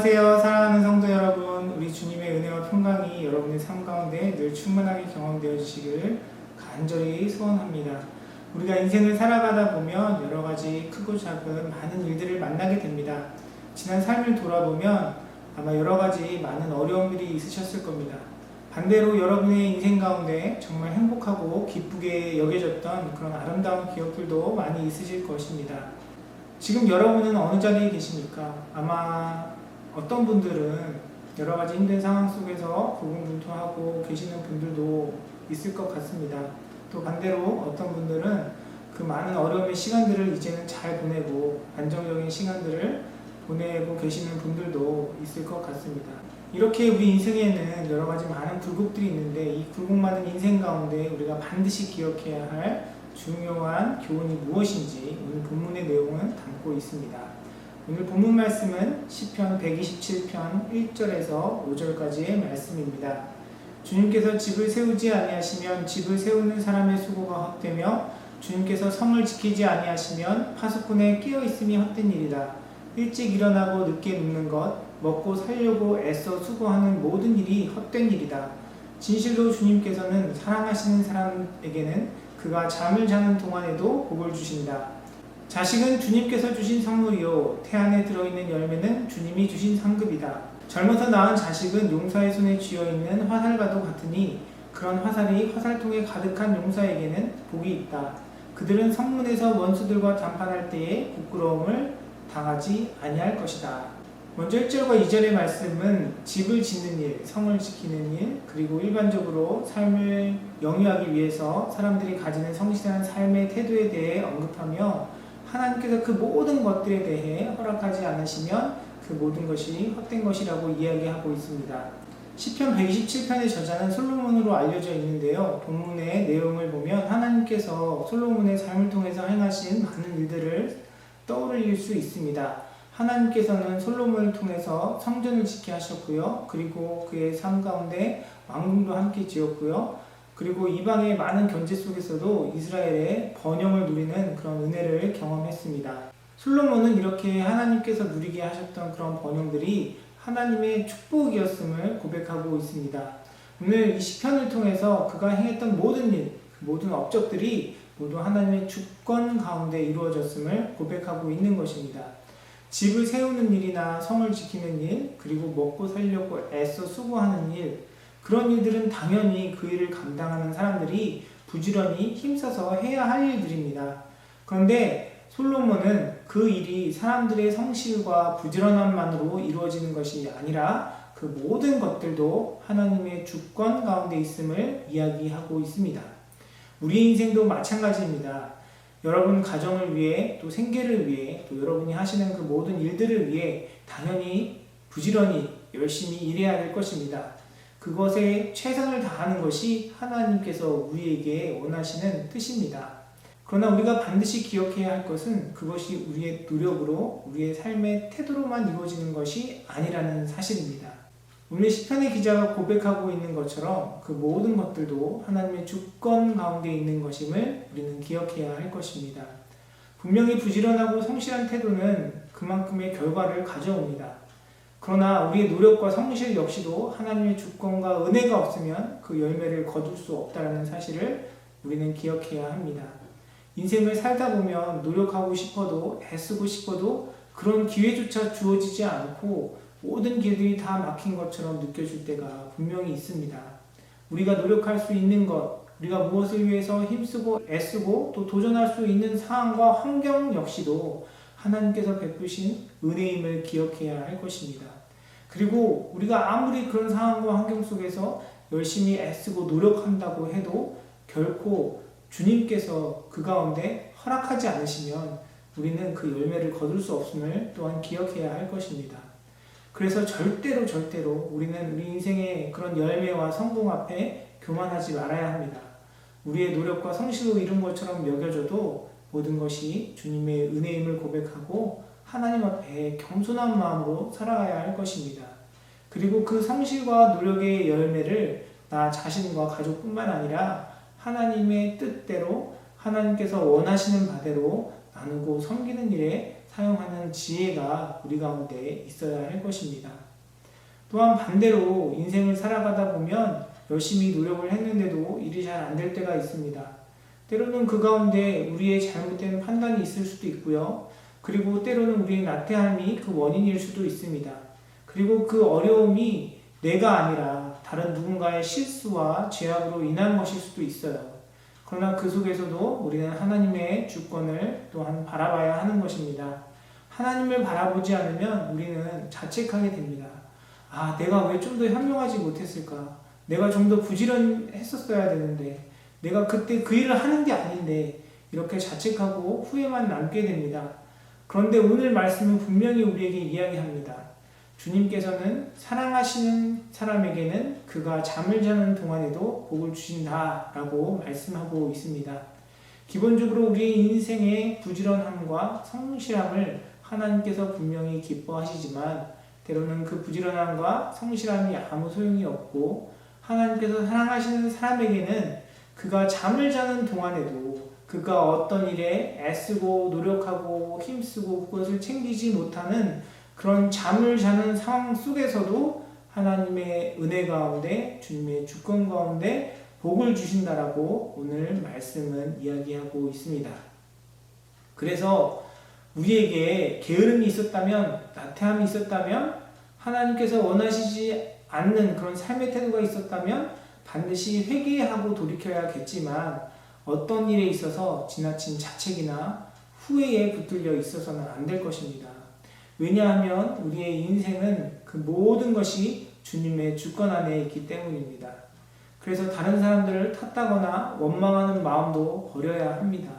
안녕하세요. 사랑하는 성도 여러분, 우리 주님의 은혜와 평강이 여러분의 삶 가운데 늘 충만하게 경험되어 주시기를 간절히 소원합니다. 우리가 인생을 살아가다 보면 여러 가지 크고 작은 많은 일들을 만나게 됩니다. 지난 삶을 돌아보면 아마 여러 가지 많은 어려움들이 있으셨을 겁니다. 반대로 여러분의 인생 가운데 정말 행복하고 기쁘게 여겨졌던 그런 아름다운 기억들도 많이 있으실 것입니다. 지금 여러분은 어느 자리에 계십니까? 아마 어떤 분들은 여러 가지 힘든 상황 속에서 고군분투하고 계시는 분들도 있을 것 같습니다. 또 반대로 어떤 분들은 그 많은 어려움의 시간들을 이제는 잘 보내고 안정적인 시간들을 보내고 계시는 분들도 있을 것 같습니다. 이렇게 우리 인생에는 여러 가지 많은 굴곡들이 있는데 이 굴곡 많은 인생 가운데 우리가 반드시 기억해야 할 중요한 교훈이 무엇인지 오늘 본문의 내용은 담고 있습니다. 오늘 본문 말씀은 시편 127편 1절에서 5절까지의 말씀입니다. 주님께서 집을 세우지 아니하시면 집을 세우는 사람의 수고가 헛되며 주님께서 성을 지키지 아니하시면 파수꾼의 깨어있음이 헛된 일이다. 일찍 일어나고 늦게 눕는 것, 먹고 살려고 애써 수고하는 모든 일이 헛된 일이다. 진실로 주님께서는 사랑하시는 사람에게는 그가 잠을 자는 동안에도 복을 주신다. 자식은 주님께서 주신 선물이요 태안에 들어있는 열매는 주님이 주신 상급이다. 젊어서 낳은 자식은 용사의 손에 쥐어있는 화살과도 같으니 그런 화살이 화살통에 가득한 용사에게는 복이 있다. 그들은 성문에서 원수들과 담판할 때에 부끄러움을 당하지 아니할 것이다. 먼저 1절과 2절의 말씀은 집을 짓는 일, 성을 지키는 일, 그리고 일반적으로 삶을 영위하기 위해서 사람들이 가지는 성실한 삶의 태도에 대해 언급하며 하나님께서 그 모든 것들에 대해 허락하지 않으시면 그 모든 것이 헛된 것이라고 이야기하고 있습니다. 시편 127편의 저자는 솔로몬으로 알려져 있는데요. 본문의 내용을 보면 하나님께서 솔로몬의 삶을 통해서 행하신 많은 일들을 떠올릴 수 있습니다. 하나님께서는 솔로몬을 통해서 성전을 짓게 하셨고요. 그리고 그의 삶 가운데 왕궁도 함께 지었고요. 그리고 이방의 많은 견제 속에서도 이스라엘의 번영을 누리는 그런 은혜를 경험했습니다. 솔로몬은 이렇게 하나님께서 누리게 하셨던 그런 번영들이 하나님의 축복이었음을 고백하고 있습니다. 오늘 이 시편을 통해서 그가 행했던 모든 일, 모든 업적들이 모두 하나님의 주권 가운데 이루어졌음을 고백하고 있는 것입니다. 집을 세우는 일이나 성을 지키는 일, 그리고 먹고 살려고 애써 수고하는 일, 그런 일들은 당연히 그 일을 감당하는 사람들이 부지런히 힘써서 해야 할 일들입니다. 그런데 솔로몬은 그 일이 사람들의 성실과 부지런함만으로 이루어지는 것이 아니라 그 모든 것들도 하나님의 주권 가운데 있음을 이야기하고 있습니다. 우리 인생도 마찬가지입니다. 여러분 가정을 위해 또 생계를 위해 또 여러분이 하시는 그 모든 일들을 위해 당연히 부지런히 열심히 일해야 될 것입니다. 그것에 최선을 다하는 것이 하나님께서 우리에게 원하시는 뜻입니다. 그러나 우리가 반드시 기억해야 할 것은 그것이 우리의 노력으로 우리의 삶의 태도로만 이루어지는 것이 아니라는 사실입니다. 오늘 시편의 기자가 고백하고 있는 것처럼 그 모든 것들도 하나님의 주권 가운데 있는 것임을 우리는 기억해야 할 것입니다. 분명히 부지런하고 성실한 태도는 그만큼의 결과를 가져옵니다. 그러나 우리의 노력과 성실 역시도 하나님의 주권과 은혜가 없으면 그 열매를 거둘 수 없다는 사실을 우리는 기억해야 합니다. 인생을 살다 보면 노력하고 싶어도 애쓰고 싶어도 그런 기회조차 주어지지 않고 모든 길들이 다 막힌 것처럼 느껴질 때가 분명히 있습니다. 우리가 노력할 수 있는 것, 우리가 무엇을 위해서 힘쓰고 애쓰고 또 도전할 수 있는 상황과 환경 역시도 하나님께서 베푸신 은혜임을 기억해야 할 것입니다. 그리고 우리가 아무리 그런 상황과 환경 속에서 열심히 애쓰고 노력한다고 해도 결코 주님께서 그 가운데 허락하지 않으시면 우리는 그 열매를 거둘 수 없음을 또한 기억해야 할 것입니다. 그래서 절대로 우리는 우리 인생의 그런 열매와 성공 앞에 교만하지 말아야 합니다. 우리의 노력과 성실로 이룬 것처럼 여겨져도 모든 것이 주님의 은혜임을 고백하고 하나님 앞에 겸손한 마음으로 살아가야 할 것입니다. 그리고 그 성실과 노력의 열매를 나 자신과 가족뿐만 아니라 하나님의 뜻대로 하나님께서 원하시는 바대로 나누고 섬기는 일에 사용하는 지혜가 우리 가운데 있어야 할 것입니다. 또한 반대로 인생을 살아가다 보면 열심히 노력을 했는데도 일이 잘 안 될 때가 있습니다. 때로는 그 가운데 우리의 잘못된 판단이 있을 수도 있고요. 그리고 때로는 우리의 나태함이 그 원인일 수도 있습니다. 그리고 그 어려움이 내가 아니라 다른 누군가의 실수와 죄악으로 인한 것일 수도 있어요. 그러나 그 속에서도 우리는 하나님의 주권을 또한 바라봐야 하는 것입니다. 하나님을 바라보지 않으면 우리는 자책하게 됩니다. 아, 내가 왜 좀 더 현명하지 못했을까? 내가 좀 더 부지런했었어야 되는데, 내가 그때 그 일을 하는 게 아닌데, 이렇게 자책하고 후회만 남게 됩니다. 그런데 오늘 말씀은 분명히 우리에게 이야기합니다. 주님께서는 사랑하시는 사람에게는 그가 잠을 자는 동안에도 복을 주신다라고 말씀하고 있습니다. 기본적으로 우리의 인생의 부지런함과 성실함을 하나님께서 분명히 기뻐하시지만 때로는 그 부지런함과 성실함이 아무 소용이 없고 하나님께서 사랑하시는 사람에게는 그가 잠을 자는 동안에도 그가 어떤 일에 애쓰고 노력하고 힘쓰고 그것을 챙기지 못하는 그런 잠을 자는 상황 속에서도 하나님의 은혜 가운데 주님의 주권 가운데 복을 주신다라고 오늘 말씀은 이야기하고 있습니다. 그래서 우리에게 게으름이 있었다면, 나태함이 있었다면, 하나님께서 원하시지 않는 그런 삶의 태도가 있었다면 반드시 회개하고 돌이켜야겠지만 어떤 일에 있어서 지나친 자책이나 후회에 붙들려 있어서는 안 될 것입니다. 왜냐하면 우리의 인생은 그 모든 것이 주님의 주권 안에 있기 때문입니다. 그래서 다른 사람들을 탓하거나 원망하는 마음도 버려야 합니다.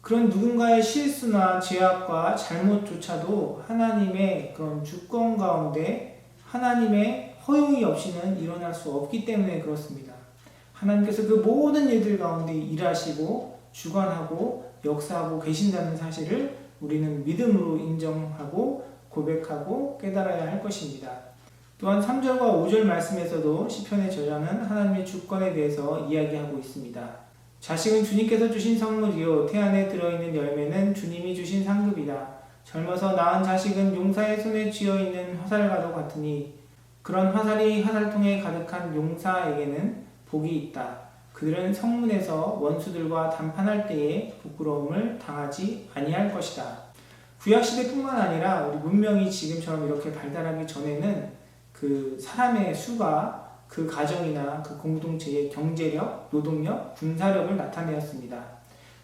그런 누군가의 실수나 죄악과 잘못조차도 하나님의 그런 주권 가운데 하나님의 허용이 없이는 일어날 수 없기 때문에 그렇습니다. 하나님께서 그 모든 일들 가운데 일하시고 주관하고 역사하고 계신다는 사실을 우리는 믿음으로 인정하고 고백하고 깨달아야 할 것입니다. 또한 3절과 5절 말씀에서도 시편의 저자는 하나님의 주권에 대해서 이야기하고 있습니다. 자식은 주님께서 주신 선물이요 태안에 들어있는 열매는 주님이 주신 상급이다. 젊어서 낳은 자식은 용사의 손에 쥐어있는 화살과도 같으니 그런 화살이 화살통에 가득한 용사에게는 복이 있다. 그들은 성문에서 원수들과 담판할 때에 부끄러움을 당하지 아니할 것이다. 구약시대뿐만 아니라 우리 문명이 지금처럼 이렇게 발달하기 전에는 그 사람의 수가 그 가정이나 그 공동체의 경제력, 노동력, 군사력을 나타내었습니다.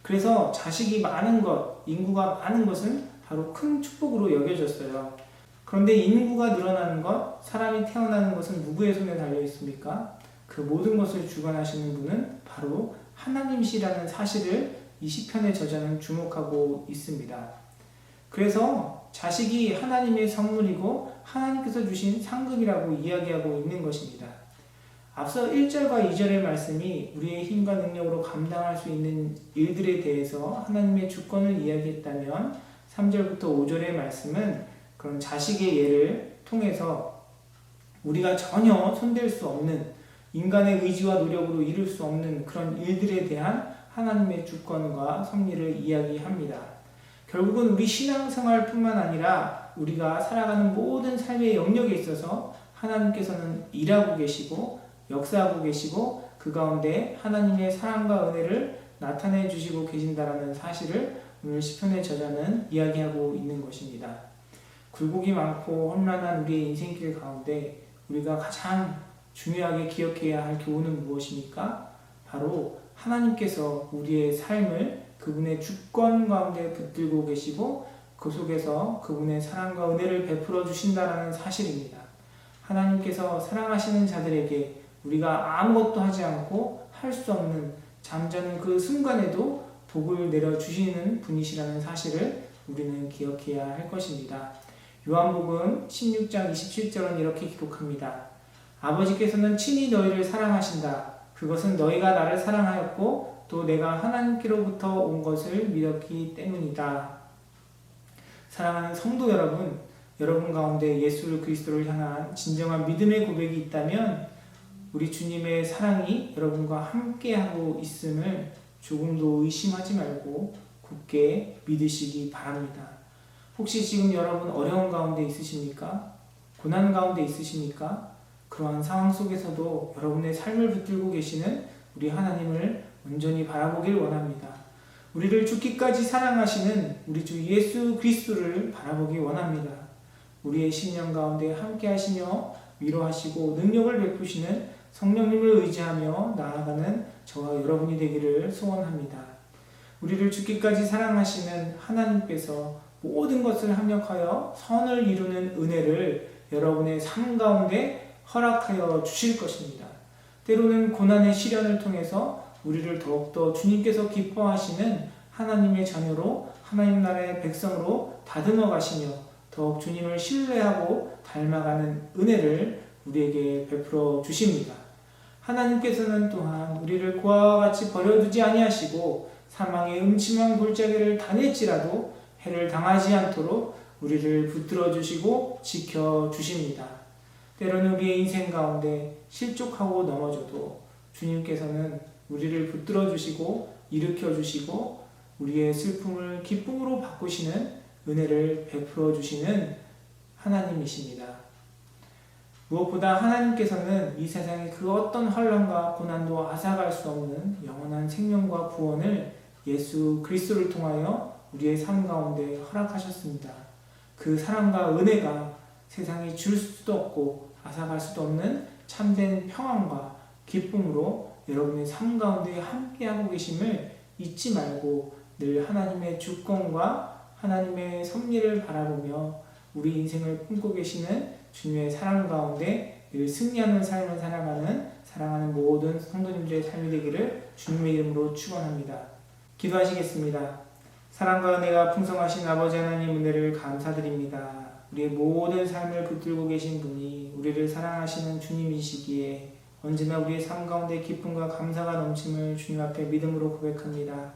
그래서 자식이 많은 것, 인구가 많은 것은 바로 큰 축복으로 여겨졌어요. 그런데 인구가 늘어나는 것, 사람이 태어나는 것은 누구의 손에 달려 있습니까? 그 모든 것을 주관하시는 분은 바로 하나님이시라는 사실을 이 시편의 저자는 주목하고 있습니다. 그래서 자식이 하나님의 선물이고 하나님께서 주신 상급이라고 이야기하고 있는 것입니다. 앞서 1절과 2절의 말씀이 우리의 힘과 능력으로 감당할 수 있는 일들에 대해서 하나님의 주권을 이야기했다면 3절부터 5절의 말씀은 그런 자식의 예를 통해서 우리가 전혀 손댈 수 없는 인간의 의지와 노력으로 이룰 수 없는 그런 일들에 대한 하나님의 주권과 섭리를 이야기합니다. 결국은 우리 신앙생활뿐만 아니라 우리가 살아가는 모든 삶의 영역에 있어서 하나님께서는 일하고 계시고 역사하고 계시고 그 가운데 하나님의 사랑과 은혜를 나타내 주시고 계신다라는 사실을 오늘 시편의 저자는 이야기하고 있는 것입니다. 굴곡이 많고 험난한 우리의 인생길 가운데 우리가 가장 중요하게 기억해야 할 교훈은 무엇입니까? 바로 하나님께서 우리의 삶을 그분의 주권 가운데 붙들고 계시고 그 속에서 그분의 사랑과 은혜를 베풀어 주신다는 사실입니다. 하나님께서 사랑하시는 자들에게 우리가 아무것도 하지 않고 할 수 없는 잠자는 그 순간에도 복을 내려주시는 분이시라는 사실을 우리는 기억해야 할 것입니다. 요한복음 16장 27절은 이렇게 기록합니다. 아버지께서는 친히 너희를 사랑하신다. 그것은 너희가 나를 사랑하였고 또 내가 하나님께로부터 온 것을 믿었기 때문이다. 사랑하는 성도 여러분, 여러분 가운데 예수 그리스도를 향한 진정한 믿음의 고백이 있다면 우리 주님의 사랑이 여러분과 함께하고 있음을 조금도 의심하지 말고 굳게 믿으시기 바랍니다. 혹시 지금 여러분 어려운 가운데 있으십니까? 고난 가운데 있으십니까? 그러한 상황 속에서도 여러분의 삶을 붙들고 계시는 우리 하나님을 온전히 바라보길 원합니다. 우리를 죽기까지 사랑하시는 우리 주 예수 그리스도를 바라보기 원합니다. 우리의 심령 가운데 함께 하시며 위로하시고 능력을 베푸시는 성령님을 의지하며 나아가는 저와 여러분이 되기를 소원합니다. 우리를 죽기까지 사랑하시는 하나님께서 모든 것을 합력하여 선을 이루는 은혜를 여러분의 삶 가운데 허락하여 주실 것입니다. 때로는 고난의 시련을 통해서 우리를 더욱더 주님께서 기뻐하시는 하나님의 자녀로 하나님 나라의 백성으로 다듬어 가시며 더욱 주님을 신뢰하고 닮아가는 은혜를 우리에게 베풀어 주십니다. 하나님께서는 또한 우리를 고아와 같이 버려두지 아니하시고 사망의 음침한 골짜기를 다닐지라도 해를 당하지 않도록 우리를 붙들어 주시고 지켜 주십니다. 때로는 우리의 인생 가운데 실족하고 넘어져도 주님께서는 우리를 붙들어 주시고 일으켜 주시고 우리의 슬픔을 기쁨으로 바꾸시는 은혜를 베풀어 주시는 하나님이십니다. 무엇보다 하나님께서는 이 세상의 그 어떤 환난과 고난도 앗아갈 수 없는 영원한 생명과 구원을 예수 그리스도를 통하여 우리의 삶 가운데 허락하셨습니다. 그 사랑과 은혜가 세상이 줄 수도 없고 앗아갈 수도 없는 참된 평안과 기쁨으로 여러분의 삶 가운데 함께하고 계심을 잊지 말고 늘 하나님의 주권과 하나님의 섭리를 바라보며 우리 인생을 품고 계시는 주님의 사랑 가운데 늘 승리하는 삶을 살아가는 사랑하는 모든 성도님들의 삶이 되기를 주님의 이름으로 축원합니다. 기도하시겠습니다. 사랑과 은혜가 풍성하신 아버지 하나님 은혜를 감사드립니다. 우리의 모든 삶을 붙들고 계신 분이 우리를 사랑하시는 주님이시기에 언제나 우리의 삶 가운데 기쁨과 감사가 넘침을 주님 앞에 믿음으로 고백합니다.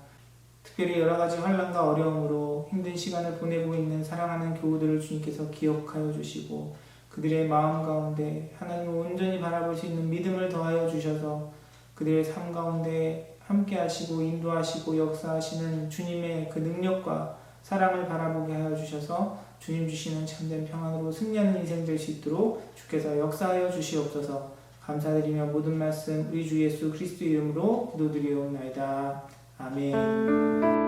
특별히 여러 가지 환난과 어려움으로 힘든 시간을 보내고 있는 사랑하는 교우들을 주님께서 기억하여 주시고 그들의 마음 가운데 하나님을 온전히 바라볼 수 있는 믿음을 더하여 주셔서 그들의 삶 가운데 함께 하시고 인도하시고 역사하시는 주님의 그 능력과 사랑을 바라보게 하여 주셔서 주님 주시는 참된 평안으로 승리하는 인생 될 수 있도록 주께서 역사하여 주시옵소서. 감사드리며 모든 말씀 우리 주 예수 그리스도 이름으로 기도드리옵나이다. 아멘.